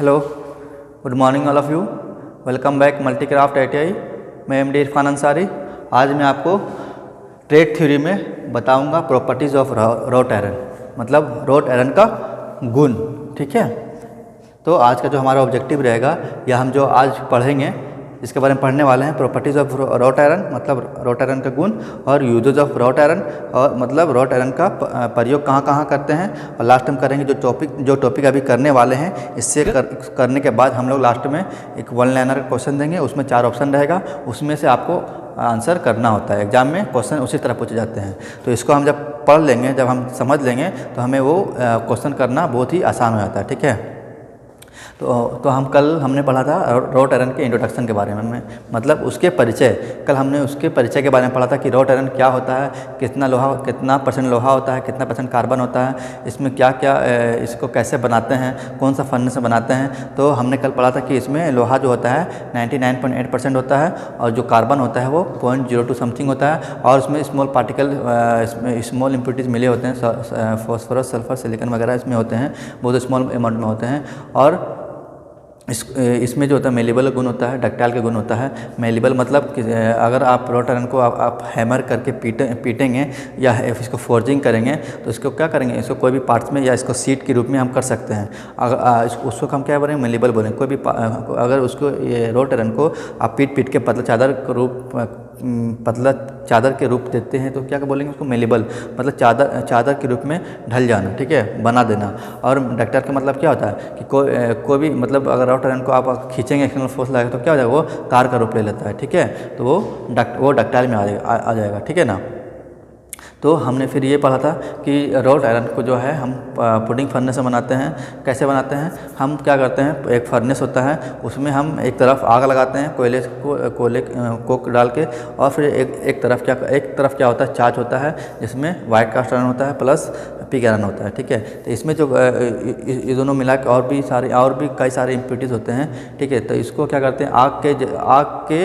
Hello, good morning all of you. Welcome back multicraft ITI। मैं MD Irfan Ansari. आज मैं आपको ट्रेड थ्योरी में बताऊंगा प्रॉपर्टीज़ ऑफ रॉट आयरन, मतलब रॉट आयरन का गुण। ठीक है, तो आज का जो हमारा ऑब्जेक्टिव रहेगा या हम जो आज पढ़ेंगे इसके बारे में पढ़ने वाले हैं प्रॉपर्टीज़ ऑफ रॉट आयरन, मतलब रॉट आयरन का गुण, और यूजेज ऑफ रॉट आयरन, और मतलब रॉट आयरन का प्रयोग कहाँ कहाँ करते हैं। और लास्ट हम करेंगे जो टॉपिक अभी करने वाले हैं, इससे करने के बाद हम लोग लास्ट में एक वन लाइनर का क्वेश्चन देंगे। उसमें 4 ऑप्शन रहेगा, उसमें से आपको आंसर करना होता है। एग्जाम में क्वेश्चन उसी तरह पूछे जाते हैं, तो इसको हम जब पढ़ लेंगे, जब हम समझ लेंगे, तो हमें वो क्वेश्चन करना बहुत ही आसान हो जाता है। ठीक है, तो हमने पढ़ा था रॉट आयरन के इंट्रोडक्शन के बारे में, मतलब उसके परिचय। कल हमने उसके परिचय के बारे में पढ़ा था कि रॉट आयरन क्या होता है, कितना परसेंट लोहा होता है, कितना परसेंट कार्बन होता है, इसमें क्या क्या, इसको कैसे बनाते हैं, कौन सा फर्नेस से बनाते हैं। तो हमने कल पढ़ा था कि इसमें लोहा जो होता है 99.8% होता है, और जो कार्बन होता है वो 0.02 समथिंग होता है, और उसमें स्मॉल पार्टिकल, इसमें स्मॉल इम्प्योरिटीज़ मिले होते हैं, फॉस्फोरस, सल्फर, सिलिकॉन वगैरह इसमें होते हैं, बहुत स्मॉल अमाउंट में होते हैं। और इसमें जो होता है मेलेबल गुण होता है, डक्टाइल का गुण होता है। मेलेबल मतलब कि अगर आप रॉट आयरन को आप हैमर करके पीटेंगे या इसको फोर्जिंग करेंगे, तो इसको क्या करेंगे, इसको कोई भी पार्ट्स में या इसको सीट के रूप में हम कर सकते हैं। अगर उसको हम क्या बोलेंगे, मेलेबल बोलेंगे। कोई भी अगर उसको ये रॉट आयरन को आप पीट के पतला चादर के रूप देते हैं, तो क्या बोलेंगे उसको, मेलेबल, मतलब चादर के रूप में ढल जाना। ठीक है, बना देना। और डक्टाइल का मतलब क्या होता है कि कोई भी, मतलब अगर रॉट आयरन को आप खींचेंगे, एक्सटर्नल फोर्स लगेगा, तो क्या हो जाएगा, वो तार का रूप ले लेता है। ठीक है, तो वो डक्टाइल में आ जाएगा। ठीक है ना। तो हमने फिर ये पढ़ा था कि रॉट आयरन को जो है हम पुडिंग फर्नेस से बनाते हैं। कैसे बनाते हैं, हम क्या करते हैं, एक फर्नेस होता है, उसमें हम एक तरफ आग लगाते हैं कोयले कोक डाल के, और फिर एक तरफ क्या होता है, चार्ज होता है, जिसमें वाइट कास्ट आयरन होता है प्लस पिग आयरन होता है। ठीक है, तो इसमें जो ये दोनों मिला के और भी कई सारे इम्प्योरिटीज़ होते हैं। ठीक है, तो इसको क्या करते हैं, आग के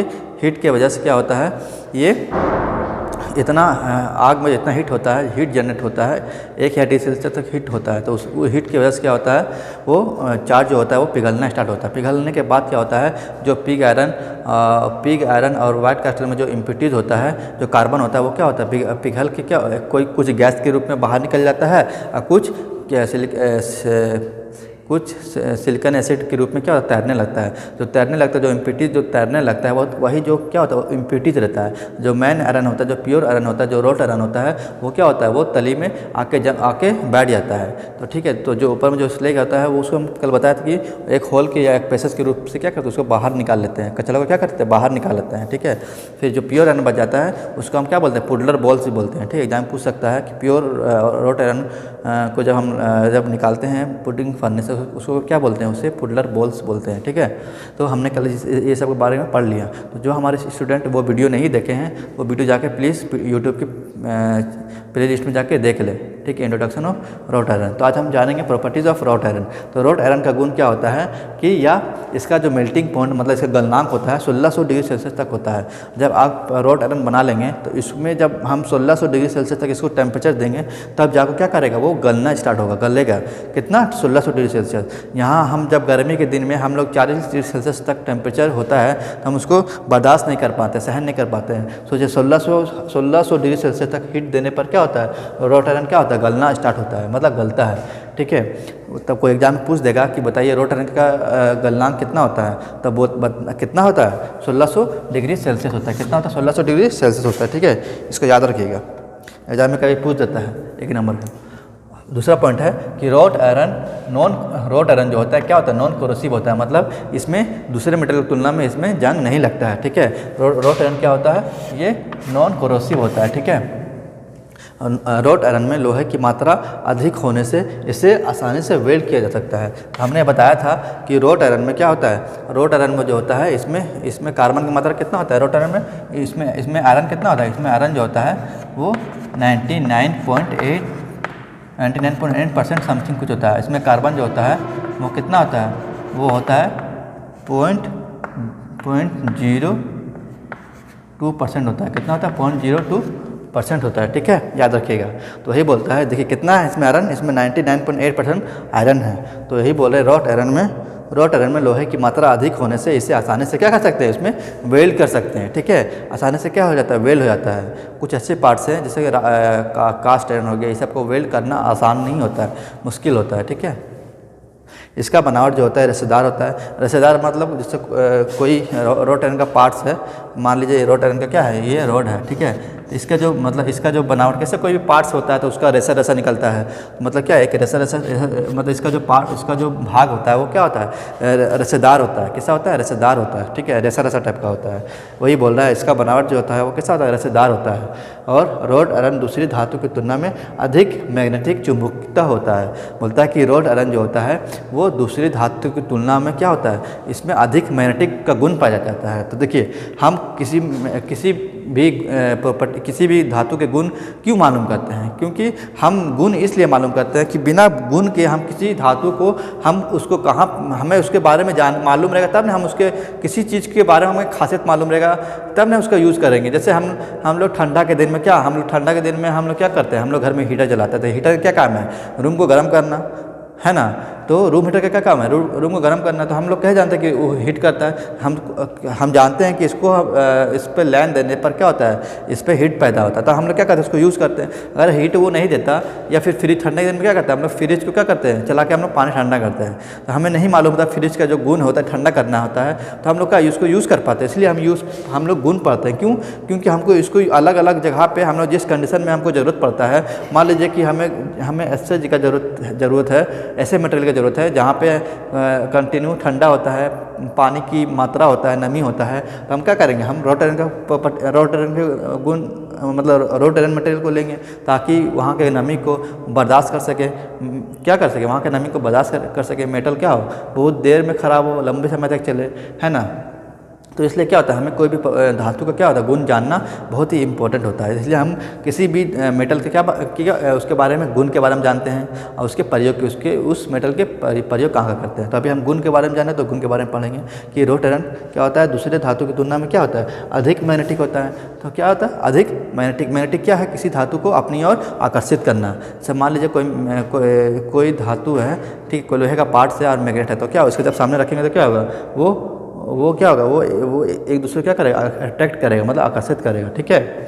हीट के वजह से क्या होता है, ये इतना आग में जितना हीट होता है, हीट जनरेट होता है, 1 या 2 सेल्सियस तक हीट होता है। तो उस हीट की वजह से क्या होता है, वो चार्ज जो होता है वो पिघलना स्टार्ट होता है। पिघलने के बाद क्या होता है, जो पिग आयरन और वाइट कास्ट में जो इम्प्योरिटीज़ होता है, जो कार्बन होता है, वो क्या होता है, पिघल के क्या कुछ गैस के रूप में बाहर निकल जाता है, और कुछ सिलिकॉन एसिड के रूप में क्या होता है, तैरने लगता है। जो तैरने लगता है, जो इम्प्योरिटीज़ जो तैरने लगता है, वो वही जो क्या होता है, इम्प्योरिटीज़ रहता है। जो मेन आयरन होता है, जो प्योर आयरन होता है, जो रॉट आयरन होता है, वो क्या होता है, वो तली में आके बैठ जाता है। तो ठीक है, तो जो ऊपर में जो स्लेग होता है, वो उसको हम कल बताया था कि एक होल के या एक पैसेज के रूप से क्या करते हैं, उसको बाहर निकाल लेते हैं, कचरा को क्या करते हैं, बाहर निकाल लेते हैं। ठीक है, फिर जो प्योर आयरन बच जाता है, उसको हम क्या बोलते हैं, पुडलर बॉल्स भी बोलते हैं। ठीक है, एग्जाम पूछ सकता है कि प्योर रॉट आयरन को जब निकालते हैं पुडिंग फर्नेस से, उसको क्या बोलते हैं, उसे पुडलर बॉल्स बोलते हैं। ठीक है, तो हमने कल ये सब के बारे में पढ़ लिया। तो जो हमारे स्टूडेंट वो वीडियो नहीं देखे हैं, वो वीडियो जाके प्लीज़ यूट्यूब की प्ले लिस्ट में जाके देख ले। ठीक है, इंट्रोडक्शन ऑफ रॉट आयरन। तो आज हम जानेंगे प्रॉपर्टीज़ ऑफ रॉट आयरन। तो रॉट आयरन का गुण क्या होता है कि या इसका जो मेल्टिंग पॉइंट, मतलब इसका गलनांक होता है 1600 डिग्री सेल्सियस तक होता है। जब आप रॉट आयरन बना लेंगे, तो इसमें जब हम 1600 डिग्री सेल्सियस तक इसको टेम्परेचर देंगे, तब जाकर क्या करेगा, वो गलना स्टार्ट होगा। गलेगा कितना, 1600 डिग्री सेल्सियस। यहाँ हम जब गर्मी के दिन में हम लोग 40 डिग्री सेल्सियस तक टेम्परेचर होता है, तो हम उसको बर्दाश्त नहीं कर पाते, सहन नहीं कर पाते हैं। सोचिए 1600 डिग्री सेल्सियस तक हीट देने पर क्या होता है, रॉट आयरन क्या होता है, गलना स्टार्ट होता है, मतलब गलता है। ठीक है, तब कोई एग्जाम में पूछ देगा कि बताइए रॉट आयरन का गलनांक कितना होता है, तब वो कितना होता है, 1600 डिग्री सेल्सियस होता है। कितना होता है, 1600 डिग्री सेल्सियस होता है। ठीक है, इसको याद रखिएगा, एग्जाम में कभी पूछ देता है 1 नंबर का। दूसरा पॉइंट है कि रॉट आयरन जो होता है क्या होता है, नॉन कोरोसिव होता है, मतलब इसमें दूसरे मेटल की तुलना में इसमें जंग नहीं लगता है। ठीक है, रॉट आयरन क्या होता है, ये नॉन कोरोसिव होता है। ठीक है, रॉट आयरन में लोहे की मात्रा अधिक होने से इसे आसानी से वेल्ड किया जा सकता है। हमने बताया था कि रॉट आयरन में क्या होता है, रॉट आयरन में जो होता है, इसमें कार्बन की मात्रा कितना होता है, रॉट आयरन में इसमें आयरन कितना होता है, इसमें आयरन जो होता है वो 99.8% समथिंग कुछ होता है। इसमें कार्बन जो होता है वो कितना होता है, वो होता है 0.02% होता है। कितना होता है, 0.02% होता है। ठीक है, याद रखिएगा। तो यही बोलता है, देखिए कितना है इसमें आयरन, इसमें 99.8% आयरन है। तो यही बोले रॉट आयरन में रॉट आयरन में लोहे की मात्रा अधिक होने से इसे आसानी से क्या कर सकते हैं, इसमें वेल्ड कर सकते हैं। ठीक है, आसानी से क्या हो जाता है, वेल्ड हो जाता है। कुछ ऐसे पार्ट्स हैं जैसे कि कास्ट आयरन हो गया, ये सबको वेल्ड करना आसान नहीं होता है, मुश्किल होता है। ठीक है, इसका बनावट जो होता है रेशेदार होता है। रेशेदार मतलब जैसे कोई रॉट आयरन का पार्ट्स है, मान लीजिए रॉट आयरन का क्या है, ये रॉड है। ठीक है, तो इसका जो मतलब इसका जो बनावट कैसे कोई भी पार्ट्स होता है तो उसका रेसा रेसा निकलता है, मतलब क्या है कि रेसा रेसा मतलब इसका जो पार्ट उसका जो भाग होता है वो क्या होता है, रेसेदार होता है। कैसा होता है, रेसेदार होता है। ठीक है, रेसा रेसा टाइप का होता है, वही बोल रहा है। इसका बनावट जो होता है वो कैसा होता है, रेसेदार होता है। और रॉड आयरन दूसरी धातु की तुलना में अधिक मैग्नेटिक चुंबकता होता है। बोलता है कि रॉड आयरन जो होता है वो दूसरी धातु की तुलना में क्या होता है, इसमें अधिक मैग्नेटिक का गुण पाया जाता है। तो देखिए, हम किसी भी धातु के गुण क्यों मालूम करते हैं, क्योंकि हम गुण इसलिए मालूम करते हैं कि बिना गुण के हम किसी धातु को हम उसको कहाँ हमें उसके बारे में मालूम रहेगा, तब ना हम उसके किसी चीज़ के बारे में हमें खासियत मालूम रहेगा, तब ना उसका यूज़ करेंगे। जैसे हम लोग ठंडा के दिन में क्या हम लोग क्या करते हैं, हम लोग घर में हीटर जलाते थे। हीटर का क्या काम है, रूम को गर्म करना है ना। तो रूम हीटर का क्या काम है, रूम को गर्म करना। तो हम लोग कह जानते हैं कि वो हीट करता है। हम जानते हैं कि इसको इस पर लाइन देने पर क्या होता है, इस पर हीट पैदा होता है। तो हम लोग क्या करते हैं, उसको यूज़ करते हैं। अगर हीट वो नहीं देता, या फिर फ्रिज ठंडे के दिन में क्या करते हैं, हम लोग फ्रिज को क्या करते हैं, चला के हम लोग पानी ठंडा करते हैं। तो हमें नहीं मालूम होता फ्रिज का जो गुण होता है ठंडा करना होता है, तो हम लोग का उसको यूज़ कर पाते हैं। इसलिए हम लोग गुण पढ़ते हैं। क्यों, क्योंकि हमको इसको अलग अलग जगह पे हम लोग जिस कंडीशन में हमको ज़रूरत पड़ता है, मान लीजिए कि हमें ऐसे जगह ज़रूरत है, ऐसे मटेरियल की ज़रूरत है जहाँ पे कंटिन्यू ठंडा होता है, पानी की मात्रा होता है, नमी होता है। तो हम क्या करेंगे, हम रॉट आयरन के गुण मतलब रॉट आयरन मटेरियल को लेंगे ताकि वहाँ के नमी को बर्दाश्त कर सके, क्या कर सके, वहाँ के नमी को बर्दाश्त कर सके। मेटल क्या हो, बहुत देर में ख़राब हो, लंबे समय तक चले, है ना। तो इसलिए क्या होता है, हमें कोई भी धातु का क्या होता है, गुण जानना बहुत ही इंपॉर्टेंट होता है। इसलिए हम किसी भी मेटल के उसके बारे में, गुण के बारे में जानते हैं, और उसके प्रयोग उस मेटल के प्रयोग कहाँ करते हैं। तो अभी हम गुण के बारे में जाने, तो गुण के बारे में पढ़ेंगे कि रॉट आयरन क्या होता है, दूसरे धातु की तुलना में क्या होता है, अधिक मैग्नेटिक होता है। तो क्या होता है, अधिक मैग्नेटिक क्या है, किसी धातु को अपनी ओर आकर्षित करना। सब मान लीजिए कोई धातु है, ठीक, कोई लोहे का पार्ट है और मैग्नेट है, तो क्या उसके जब सामने रखेंगे तो क्या होगा, वो क्या होगा, वो एक दूसरे क्या करेगा, अट्रैक्ट करेगा, मतलब आकर्षित करेगा। ठीक है,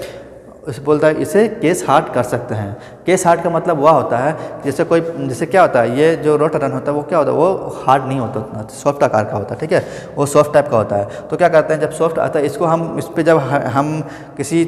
उसे बोलता है इसे केस हार्ड कर सकते हैं। केस हार्ड का मतलब वह होता है जैसे क्या होता है, ये जो रॉट आयरन होता है वो क्या होता है, वो हार्ड नहीं होता, उतना सॉफ्ट आकार का होता है। ठीक है, वो सॉफ्ट टाइप का होता है। तो क्या करते हैं, जब सॉफ्ट आता है इसको हम इस पर जब हम किसी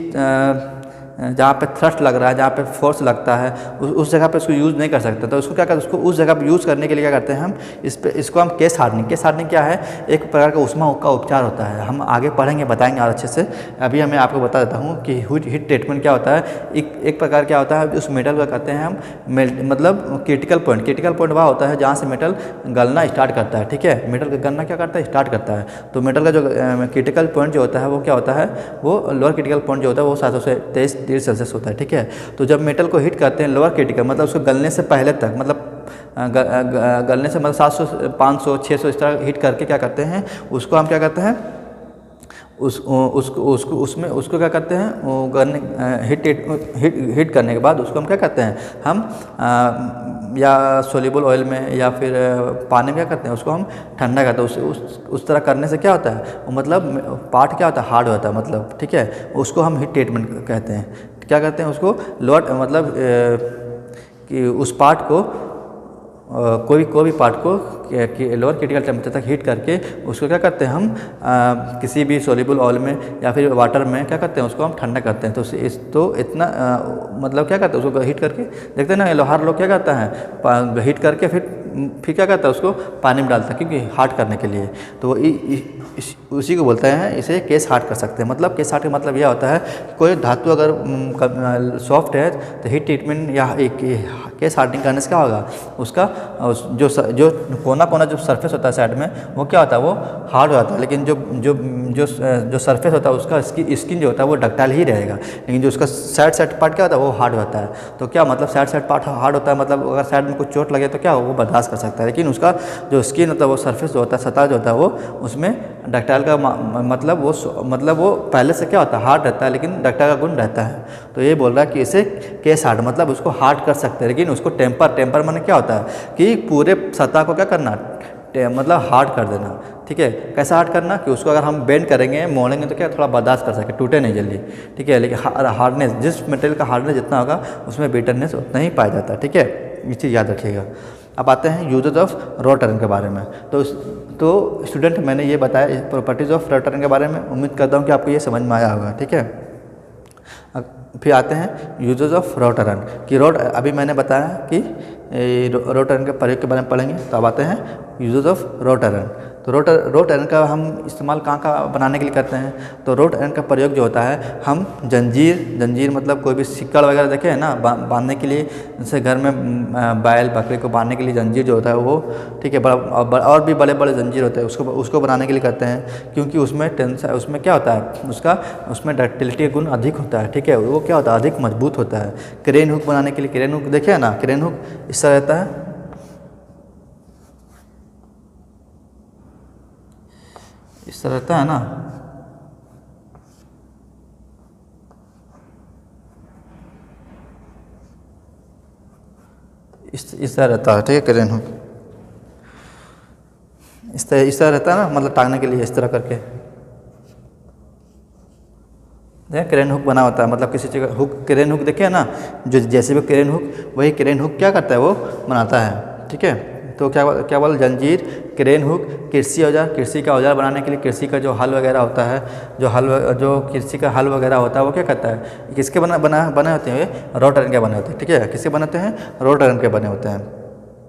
जहाँ पे थ्रस्ट लग रहा है, जहाँ पे फोर्स लगता है, उस जगह पे उसको यूज़ नहीं कर सकते। तो उसको क्या करते हैं, उसको उस जगह पे यूज़ करने के लिए क्या करते हैं हम इसको हम केस हार्डनिंग क्या है, एक प्रकार का ऊष्मा का उपचार होता है। हम आगे पढ़ेंगे, बताएंगे और अच्छे से। अभी मैं आपको बता देता हूँ कि हीट ट्रीटमेंट क्या होता है। एक प्रकार क्या होता है, उस मेटल का कहते हैं हम मतलब क्रिटिकल पॉइंट वह होता है जहाँ से मेटल गलना स्टार्ट करता है। ठीक है, मेटल का गलना क्या करता है, स्टार्ट करता है। तो मेटल का जो क्रिटिकल पॉइंट जो होता है वो क्या होता है, वो लोअर क्रिटिकल पॉइंट जो होता है वो 723 डिग्री सेल्सियस होता है। ठीक है, तो जब मेटल को हीट करते हैं लोअर क्रिटिकल मतलब उसको गलने से पहले तक, मतलब गलने से मतलब 700 500 600 इस तरह हीट करके क्या करते हैं, उसको हम क्या करते हैं, उसको क्या करते हैं, वो हीट करने के बाद उसको हम क्या करते हैं, हम या सोल्यूबल ऑयल में या फिर पानी में क्या करते हैं, उसको हम ठंडा करते हैं। उस तरह करने से क्या होता है, मतलब पार्ट क्या होता है, हार्ड होता है, मतलब ठीक है, उसको हम हीट ट्रीटमेंट कहते हैं। क्या करते हैं, उसको लोअर मतलब कि उस पार्ट को कोई भी पार्ट को लोअर क्रिटिकल टेम्परेचर तक हीट करके उसको क्या करते हैं, हम किसी भी सोल्यूबल ऑयल में या फिर वाटर में क्या करते हैं, उसको हम ठंडा करते हैं। तो इतना मतलब क्या करते हैं, उसको हीट करके देखते हैं ना, लोहार लोग क्या करता है, हीट करके फिर क्या करता है, उसको पानी में डालता है, क्योंकि हार्ड करने के लिए। तो उसी को बोलते हैं, इसे केस हार्ड कर सकते हैं। मतलब केस हार्ड का मतलब यह होता है कि कोई धातु अगर सॉफ्ट है तो हीट ट्रीटमेंट या केस हार्डनिंग करने से क्या होगा, उसका जो कोना जो सरफेस होता है साइड में, वो क्या होता है, वो हार्ड हो जाता है। लेकिन जो सरफेस होता है उसका स्किन जो होता है वो डक्टाइल ही रहेगा, लेकिन जो उसका साइड पार्ट क्या होता है, वो हार्ड होता है। तो क्या मतलब साइड पार्ट हार्ड होता है, मतलब अगर साइड में कुछ चोट लगे तो क्या वो बर्दाश्त कर सकता है। लेकिन उसका जो स्किन होता है, वो सरफेस जो होता है, सतह जो होता है, वो उसमें डक्टाइल का मतलब वो पहले से क्या होता है, हार्ड रहता है, लेकिन डक्टाइल का गुण रहता है। तो ये बोल रहा है कि इसे केस हार्ड मतलब उसको हार्ड कर सकते हैं, लेकिन उसको टेम्पर माने क्या होता है कि पूरे सतह को क्या करना, मतलब हार्ड कर देना, ठीक है। कैसा हार्ड करना कि उसको अगर हम बेंड करेंगे मोड़ेंगे तो क्या थोड़ा बर्दाश्त कर सके, टूटे नहीं जल्दी, ठीक है। लेकिन हार्डनेस, जिस मटेरियल का हार्डनेस जितना होगा उसमें बिटरनेस उतना ही पाया जाता है, ठीक है। ये चीज़ याद रखिएगा। अब आते हैं यूजेज ऑफ रॉट आयरन के बारे में। तो स्टूडेंट मैंने ये बताया प्रॉपर्टीज़ ऑफ रॉट आयरन के बारे में, उम्मीद करता हूँ कि आपको ये समझ में आया होगा, ठीक है। फिर आते हैं यूजेज ऑफ रॉट आयरन कि अभी मैंने बताया कि रॉट आयरन के प्रयोग के बारे में पढ़ेंगे। तो अब आते हैं यूजेज ऑफ रॉट आयरन। तो रॉट आयरन का हम इस्तेमाल कहाँ बनाने के लिए करते हैं? तो रॉट आयरन का प्रयोग जो होता है, हम जंजीर मतलब कोई भी सिक्कड़ वगैरह देखे हैं ना, बांधने के लिए, जैसे घर में बैल बकरी को बांधने के लिए जंजीर जो होता है वो, ठीक है, और भी बड़े बड़े जंजीर होते हैं, उसको बनाने के लिए करते हैं, क्योंकि उसमें क्या होता है, उसमें डक्टिलिटी गुण अधिक होता है, ठीक है। वो क्या होता है, अधिक मजबूत होता है। क्रेन हुक बनाने के लिए, क्रेन हुक देखे ना, क्रेन हुक इस तरह रहता है, इस तरह रहता है ना, इस तरह रहता है, ठीक है। क्रेन हुक इस तरह रहता है ना, मतलब टांगने के लिए इस तरह करके देखिए क्रेन हुक बना होता है, मतलब किसी चीज़ का हुक, क्रेन हुक देखे ना, जो जैसे भी क्रेन हुक, वही क्रेन हुक क्या करता है, वो बनाता है, ठीक है। तो क्या बोल, जंजीर, क्रेन हुक, कृषि औजार, कृषि का औजार बनाने के लिए, कृषि का जो हल वगैरह होता है, जो कृषि का हल वगैरह होता है, वो क्या करता है, किसके बने होते हैं, रॉट आयरन के बने होते हैं, ठीक है। किसके बने होते हैं, रॉट आयरन के बने होते हैं।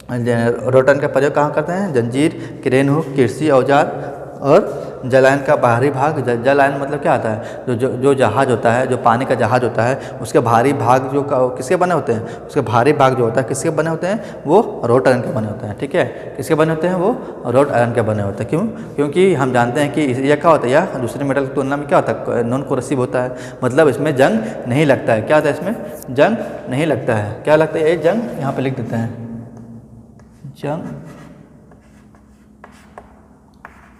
रॉट आयरन का प्रयोग कहाँ करते हैं, जंजीर, क्रेन हुक, कृषि औजार और जलायन का बाहरी भाग। जलायन मतलब क्या आता है, जो जहाज होता है, जो पानी का जहाज होता है, उसके भारी भाग जो किसके बने होते हैं, उसके भारी भाग जो होता है किसके बने होते हैं, वो रॉट आयरन के बने होते हैं, ठीक है। किसके बने होते हैं, वो रॉट आयरन के बने होते हैं। क्यों? क्योंकि हम जानते हैं कि यह क्या होता है, या दूसरे मेटल की तुलना में क्या होता है, नॉन कोरोसिव होता है, मतलब इसमें जंग नहीं लगता है। क्या होता है, इसमें जंग नहीं लगता है। क्या लगता है, ये जंग यहाँ पर लिख देते हैं, जंग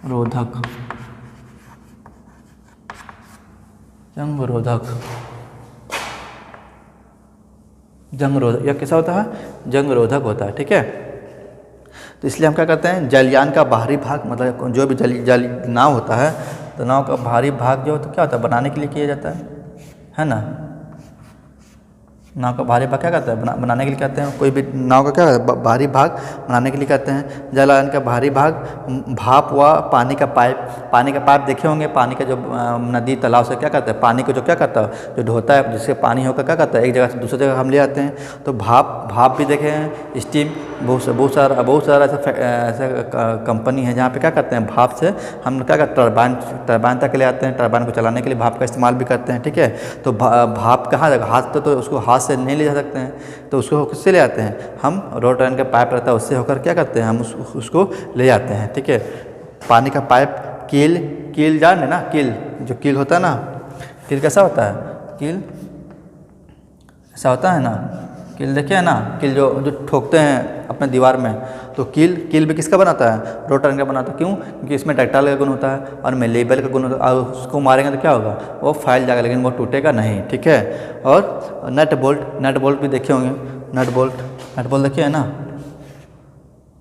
रोधक, जंग रोधक, यह कैसा होता है, जंग रोधक होता है, ठीक है। तो इसलिए हम क्या करते हैं, जलयान का बाहरी भाग, मतलब जो भी जल नाव होता है, तो नाव का बाहरी भाग जो होता है क्या होता है, बनाने के लिए किया जाता है ना। नाव का बाहरी भाग क्या करता है, बनाने के लिए कहते हैं। कोई भी नाव का क्या बाहरी भाग बनाने के लिए कहते हैं। जलायन का बाहरी भाग, भाप व पानी का पाइप देखे होंगे, पानी का जो नदी तालाब से क्या करता है, पानी को जो क्या करता है, जो ढोता है, जिससे पानी होकर क्या करता है, एक जगह से दूसरी जगह हम ले आते हैं। तो भाप भी देखे हैं, स्टीम, बहुत सारा ऐसा कंपनी है जहाँ पे क्या करते हैं, भाप से हम क्या करते हैं, टरबाइन तक ले आते हैं। टरबाइन को चलाने के लिए भाप का इस्तेमाल भी करते हैं, ठीक है। तो भाप कहाँ जाएगा, हाथ तो उसको हाथ से नहीं ले जा सकते हैं, तो उसको किससे ले आते हैं, हम रॉट आयरन का पाइप रहता है उससे होकर क्या करते हैं, हम उसको ले जाते हैं, ठीक है। पानी का पाइप, कील जान है ना, जो कील होता है ना, कील कैसा होता है, कील ऐसा होता है ना, कील देखे है ना, कील जो ठोकते हैं अपने दीवार में, तो कील भी किसका बनाता है, रॉट आयरन का बनाता है। क्यों? क्योंकि इसमें डक्टाइल का गुण होता है और मेलेबल का गुण होता है, और उसको मारेंगे तो क्या होगा, वो फैल जाएगा, लेकिन वो टूटेगा नहीं, ठीक है। और नट बोल्ट भी देखे होंगे, नट बोल्ट देखे है ना,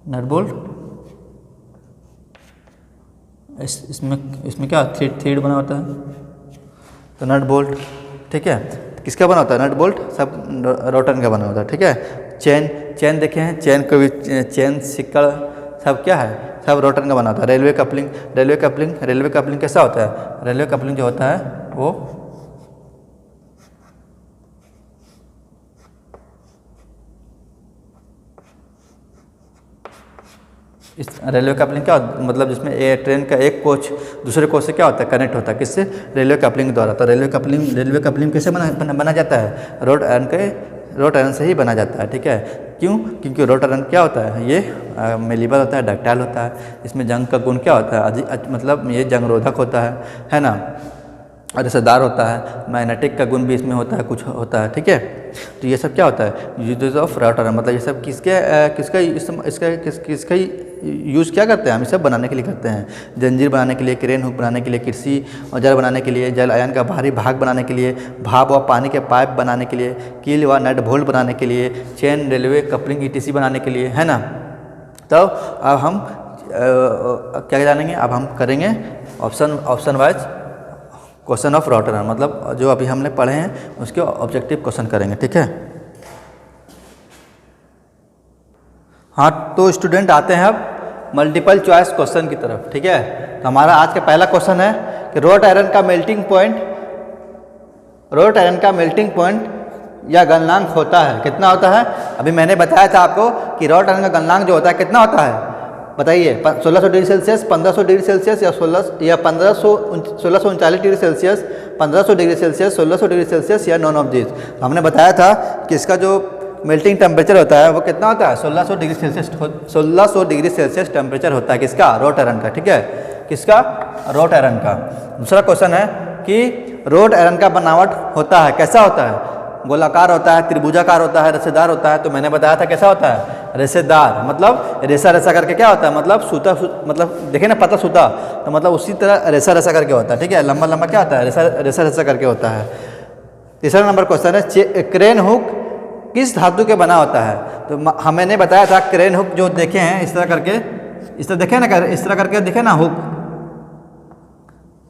नट बोल्ट इसमें क्या थ्रेड बना होता है, तो नट बोल्ट, ठीक है, किसका बना होता है, नट बोल्ट सब रॉट आयरन का बना होता है, ठीक है। चेन देखे हैं, चेन को भी, चेन सिक्कड़ सब क्या है, सब रॉट आयरन का बना होता है। रेलवे कपलिंग कैसा होता है, रेलवे कपलिंग जो होता है वो इस रेलवे कपलिंग क्या मतलब जिसमें ट्रेन का एक कोच दूसरे कोच से क्या होता है, कनेक्ट होता है, किससे, रेलवे कपलिंग द्वारा। तो रेलवे कपलिंग कैसे बना जाता है, रॉट आयरन से ही बना जाता है, ठीक है। क्यों? क्योंकि रॉट आयरन क्या होता है, ये मेलेबल होता है, डक्टाइल होता है, इसमें जंग का गुण क्या होता है, मतलब ये जंग रोधक होता है ना, और रिश्तेदार होता है, मैग्नेटिक का गुण भी इसमें होता है, कुछ होता है, ठीक है। तो ये सब क्या होता है, यूजेज ऑफ रॉट आयरन, मतलब ये सब किसका यूज़ क्या करते हैं, हम ये सब बनाने के लिए करते हैं। जंजीर बनाने के लिए, क्रेन हुक बनाने के लिए, कृषि औजार बनाने के लिए, जलायन का बाहरी भाग बनाने के लिए, भाप व पानी के पाइप बनाने के लिए, कील व नट बोल्ट बनाने के लिए, चेन, रेलवे कपलिंग ETC बनाने के लिए, है ना। तो अब हम क्या जानेंगे अब हम करेंगे option wise question of wrought iron, मतलब जो अभी हमने पढ़े हैं उसके ऑब्जेक्टिव क्वेश्चन करेंगे, ठीक है। हाँ तो स्टूडेंट आते हैं अब मल्टीपल चॉइस क्वेश्चन की तरफ, ठीक है। तो हमारा आज का पहला क्वेश्चन है कि रॉट आयरन का मेल्टिंग पॉइंट या गलनांक होता है, कितना होता है। अभी मैंने बताया था आपको कि रॉट आयरन का गलनांक जो होता है कितना होता है, बताइए 1600 डिग्री सेल्सियस, 1500 डिग्री सेल्सियस या 1639 degree Celsius, 1500 degree Celsius, 1600 degree Celsius या नॉन ऑफ दिस। हमने बताया था कि इसका जो मेल्टिंग टेम्परेचर होता है वो कितना होता है, 1600 डिग्री सेल्सियस टेम्परेचर होता है किसका, रॉट आयरन का, ठीक है। किसका, रॉट आयरन का। दूसरा क्वेश्चन है कि रॉट आयरन का बनावट होता है कैसा होता है, गोलाकार होता है, त्रिभुजाकार होता है, रेसेदार होता है। तो मैंने बताया था कैसा होता है, रेसेदार, मतलब रेसा रेसा करके क्या होता है, मतलब सूता मतलब देखिए ना पतला सूता, तो मतलब उसी तरह रेसा रेसा करके होता है, ठीक है। लंबा लंबा क्या होता है, रेसा रेसा करके होता है। तीसरा नंबर क्वेश्चन है क्रेन हुक किस धातु के बना होता है। तो हमने बताया था क्रेन हुक जो देखे हैं इस तरह करके, इस तरह देखे ना, इस तरह करके दिखे ना हुक,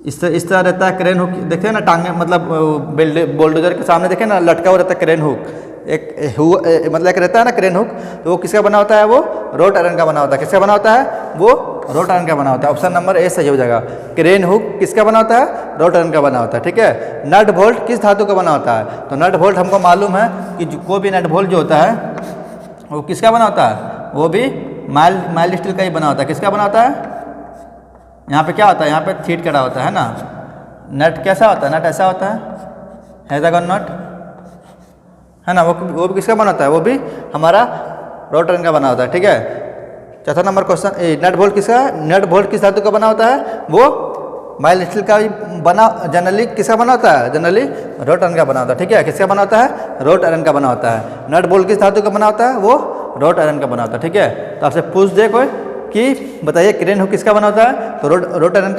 इस तरह रहता है क्रेन हुक, देखते हैं ना टांगे, मतलब बोल्डोजर के सामने देखे ना लटका हुआ रहता है क्रेन हुक, मतलब एक रहता है ना क्रेन हुक, तो वो किसका बना होता है, वो रॉट आयरन का बना होता है। किसका बना होता है, वो रॉट आयरन का बना होता है। ऑप्शन नंबर ए सही हो जाएगा, क्रेन हुक किसका बना होता है, रॉट आयरन का बना होता है, ठीक है। नट बोल्ट किस धातु का बना होता है। तो नट बोल्ट हमको मालूम है कि कोई भी नट बोल्ट जो होता है वो किसका बना होता है, वो भी माइल्ड स्टील का ही बना होता है। किसका बना होता है, यहाँ पे क्या होता है, यहाँ पे थीट कड़ा होता है ना। नट कैसा होता है, नट ऐसा होता है, हेक्सागन नट है ना, वो भी किसका बना होता है, वो भी हमारा रॉट आयरन का बना होता है, ठीक है। चौथा नंबर क्वेश्चन, नट बोल्ट किसका, नट बोल्ट किस धातु का बना होता है, वो माइल्ड स्टील का बना, जनरली किसका बना होता है, जनरली रॉट आयरन का बना होता है, ठीक है। किसका बना होता है, रॉट आयरन का बना होता है। नट बोल्ट किस धातु का बना होता है, वो रॉट आयरन का बना होता है, ठीक है। तो आपसे पूछ दे कोई कि बताइए क्रेन हुक किसका बना होता है, तो रॉट आयरन का